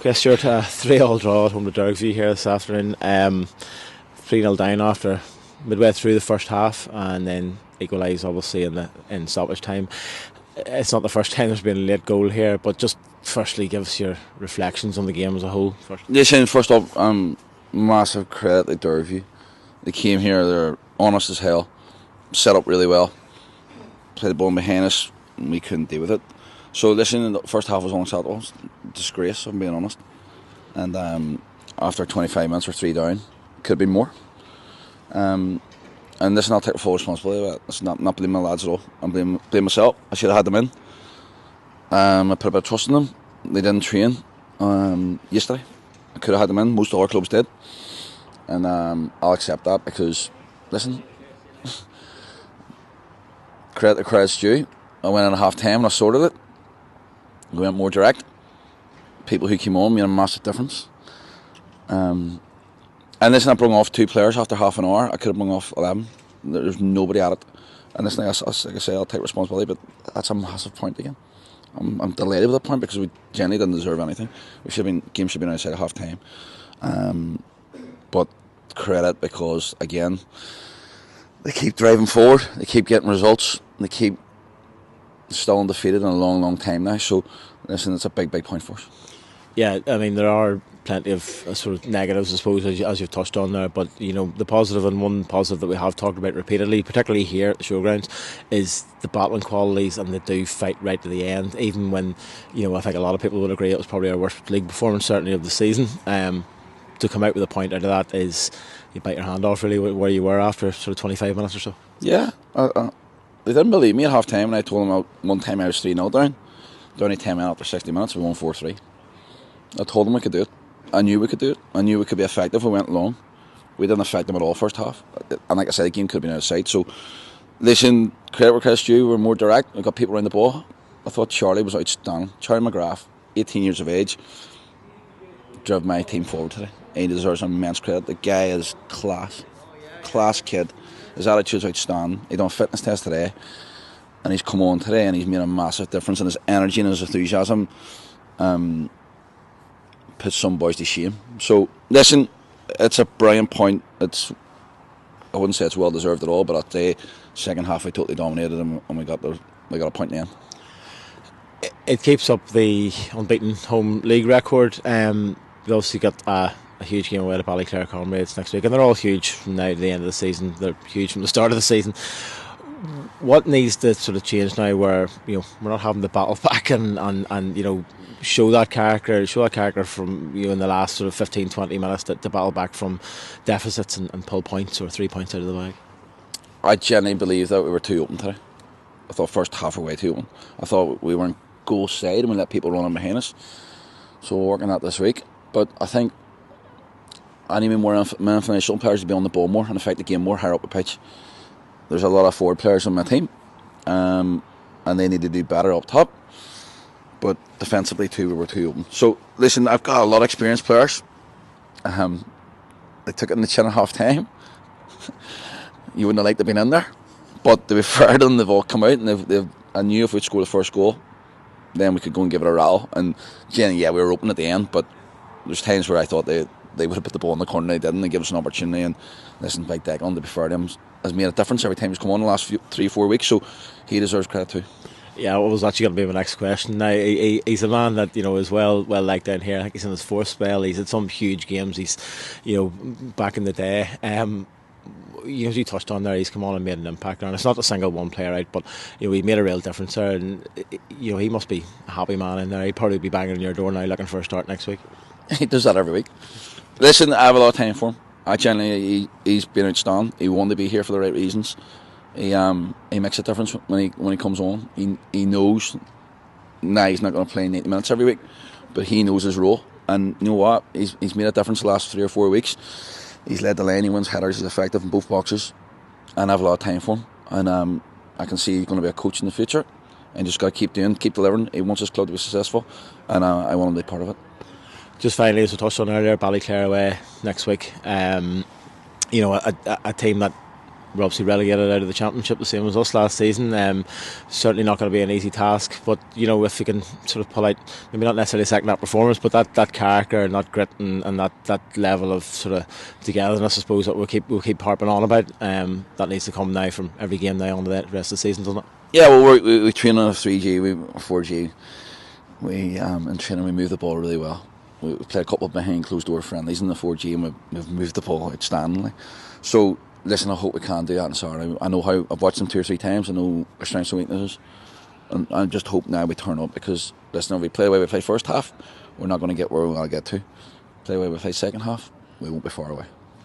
Yes, Stuart, 3-3 draw at home to Dergview here this afternoon. 3-0 down after midway through the first half, and then equalised obviously in stoppage time. It's not the first time there's been a late goal here, but just firstly give us your reflections on the game as a whole. Listen, first up, massive credit to Dergview. They came here, they're honest as hell, set up really well, played the ball behind us, and we couldn't deal with it. So listen, the first half was unacceptable. It was a disgrace, I'm being honest. And after 25 minutes, we're 3 down. Could have been more. And listen, I'll take full responsibility of it. It's not blaming my lads at all. I'm blaming myself. I should have had them in. I put a bit of trust in them. They didn't train yesterday. I could have had them in. Most other clubs did. And I'll accept that because, listen, credit's due. I went in at half-time and I sorted it. We went more direct. People who came on made a massive difference. And listen, I brought off 2 players after half an hour. I could have brought off 11. There's nobody at it. And listen, like I say, I'll take responsibility, but that's a massive point again. I'm delighted with that point because we generally didn't deserve anything. Game should have been outside of half time. But credit because, again, they keep driving forward, they keep getting results, they keep still undefeated in a long, long time now. So, listen, it's a big, big point for us. Yeah, I mean, there are plenty of sort of negatives, I suppose, as you've touched on there. But, you know, the positive, and one positive that we have talked about repeatedly, particularly here at the showgrounds, is the battling qualities, and they do fight right to the end. Even when, you know, I think a lot of people would agree it was probably our worst league performance, certainly of the season. To come out with a point out of that is, you bite your hand off really where you were after sort of 25 minutes or so. Yeah, they didn't believe me at half time, and I told them one time I was 3-0 down. Only 10 minutes after 60 minutes, we won 4-3. I told them we could do it. I knew we could do it. I knew we could be effective if we went long. We didn't affect them at all first half. And like I said, the game could have been outside. So, listen, credit where credit's due. We're more direct. We got people around the ball. I thought Charlie was outstanding. Charlie McGrath, 18 years of age, drove my team forward today. He deserves immense credit. The guy is class. Class kid. His attitude's outstanding. He done a fitness test today. And he's come on today and he's made a massive difference. And his energy and his enthusiasm put some boys to shame. So, listen, it's a brilliant point. I wouldn't say it's well deserved at all, but I'd say second half we totally dominated and we got a point in the end. It keeps up the unbeaten home league record. We obviously got a huge game away to Ballyclare Comrades next week, and they're all huge from now to the end of the season. They're huge from the start of the season. What needs to sort of change now, where, you know, we're not having to battle back and you know, show that character from, you know, in the last sort of 15-20 minutes to battle back from deficits and pull points or 3 points out of the bag? I genuinely believe that we were too open today. I thought first half we were way too open. I thought we weren't goal side and we let people run in behind us. So we're working that this week. But I think I need more informational players to be on the ball more and affect the game more higher up the pitch. There's a lot of forward players on my team, and they need to do better up top. But defensively too, we were too open. So listen, I've got a lot of experienced players. They took it in the chin at half time. You wouldn't have liked to have been in there. But to be fair to them, they've all come out and I knew if we'd score the first goal, then we could go and give it a rattle. And yeah, we were open at the end, but there's times where I thought they would have put the ball in the corner. They didn't. They gave us an opportunity. And listen, Big Declan, to be fair to him, has made a difference every time he's come on the last 3-4 weeks. So he deserves credit too. Yeah, what was actually going to be my next question. Now, he's a man that, you know, is well liked down here. I think he's in his 4th spell. He's had some huge games. He's, you know, back in the day. You know, as you touched on there, he's come on and made an impact. And it's not a single one player out, but, you know, he made a real difference there. And, you know, he must be a happy man in there. He'd probably be banging on your door now looking for a start next week. He does that every week. Listen, I have a lot of time for him. He's been outstanding. He wanted to be here for the right reasons. He makes a difference when he comes on. He knows now he's not going to play 90 minutes every week, but he knows his role. And you know what? He's made a difference the last 3 or 4 weeks. He's led the line. He wins headers. He's effective in both boxes. And I have a lot of time for him. And I can see he's going to be a coach in the future. And just got to keep delivering. He wants his club to be successful, and I want him to be part of it. Just finally, as we touched on earlier, Ballyclare away next week. You know, a team that we're obviously relegated out of the Championship, the same as us last season. Certainly not going to be an easy task, but if we can sort of pull out, maybe not necessarily second that performance, but that character and that grit and that level of sort of togetherness, I suppose, that we'll keep harping on about. That needs to come now from every game now on to the rest of the season, doesn't it? Yeah, well, we train on a 3G, 4G. In training we move the ball really well. We play a couple of behind closed door friendlies in the 4G, and we've moved the ball outstandingly. So listen, I hope we can do that on Saturday. I know how I've watched them 2 or 3 times. I know our strengths and weaknesses, and I just hope now we turn up, because listen, if we play the way we play first half, we're not going to get where we want to get to. Play the way we play second half, we won't be far away.